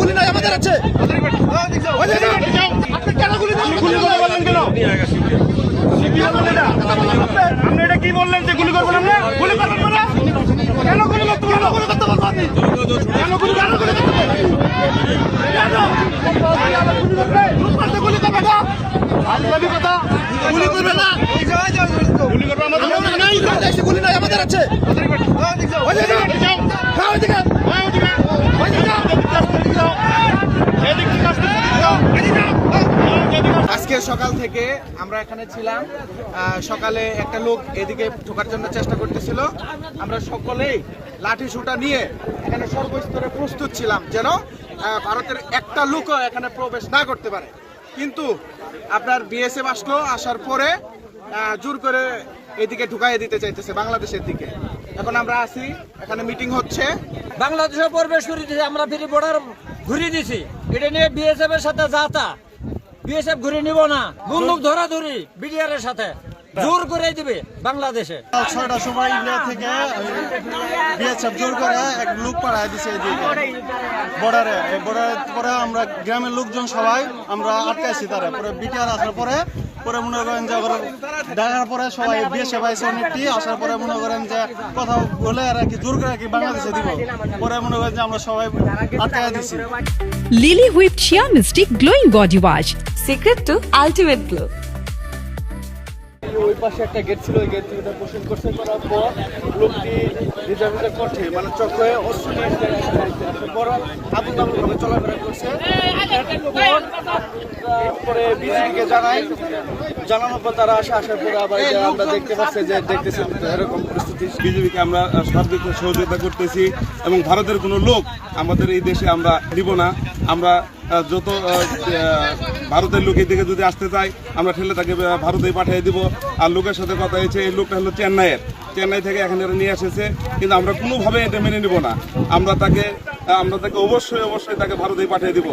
গুলি নাই আমাদের আছে। আপনি কেন গুলি বললেন কেন? আপনি এটা কি বললেন যে গুলি করবেন? আমরা গুলি করবেন না। কেন গুলি করতে বলবো? গুলি করতে বলবো আপনি? কেন গুলি করতে বলবো? গুলি করবে না। আল্লাহর কথা গুলি করবে না। গুলি করবে আমাদের নাই। গুলি নাই আমাদের আছে। আজকে সকাল থেকে আমরা এখানে ছিলাম। সকালে একটা লোক এদিকে ঢোকার জন্য চেষ্টা করতেছিল। আমরা সকলেই লাঠি সোঁটা নিয়ে এখানে সর্বস্তরে প্রস্তুত ছিলাম যেন ভারতের একটা লোকও এখানে প্রবেশ না করতে পারে। কিন্তু আপনার বিএসএফ আসলো, আসার পরে জোর করে এদিকে ঢুকাই দিতে চাইতেছে বাংলাদেশের দিকে। এখন আমরা আছি, এখানে মিটিং হচ্ছে। বাংলাদেশে প্রবেশ করে দিয়েছে, আমরা ফিরে বর্ডার ঘুরিয়ে দিছি। এটা নিয়ে বিএসএফ এর সাথে যাতা, বিএসএফ ঘুরে নিব না। বন্দুক ধরাধরি বিডিআর এর সাথে জোর করে দিবে বাংলাদেশে। 6টার সময় ইন্ডিয়া থেকে বিএসএফ জোর করে এক লোক পাঠায় দিছে এদিকে বর্ডারে। পরে আমরা গ্রামের লোকজন সবাই আমরা আটকাইছি তারা। পরে বিটিআর আসার পরে মনে করেন যে দেখার পরে সবাই বিএসএফ আইসে অনেকটি আসার পরে মনে করেন যে কথা বলে আর কি জোর করে আর কি বাংলাদেশে দিব। পরে মনে করেন যে আমরা সবাই আটকাই দিছি। Lily whip shea mystic glowing body wash, secret to ultimate glow. ওই পাশে একটা গেট ছিল, ওই গেট থেকে কোশ্চেন করছে, করার পর লোকটি রিজার্ভ করছে, মানে চক্রে অস্ত্র নিয়ে বড় আবুল তাবুল ভাবে চলাফেরা করছে। পরে বিজেপিকে জানানোর পর তারা আসার পরে আবার আমরা দেখতে পাচ্ছি যে দেখতেছেন এরকম পরিস্থিতি। বিজেপিকে আমরা সব দিক থেকে সহযোগিতা করতেছি এবং ভারতের কোনো লোক আমাদের এই দেশে আমরা দিব না। আমরা যত ভারতের লোক এই দিকে যদি আসতে চাই আমরা ঠেলে তাকে ভারতে পাঠিয়ে দিব। আর লোকের সাথে কথা হয়েছে, এই লোকটা হলো চেন্নাই থেকে এখানে নিয়ে এসেছে, কিন্তু আমরা কোনোভাবে এটা মেনে নিব না। আমরা তাকে অবশ্যই তাকে ভারতে পাঠিয়ে দিব।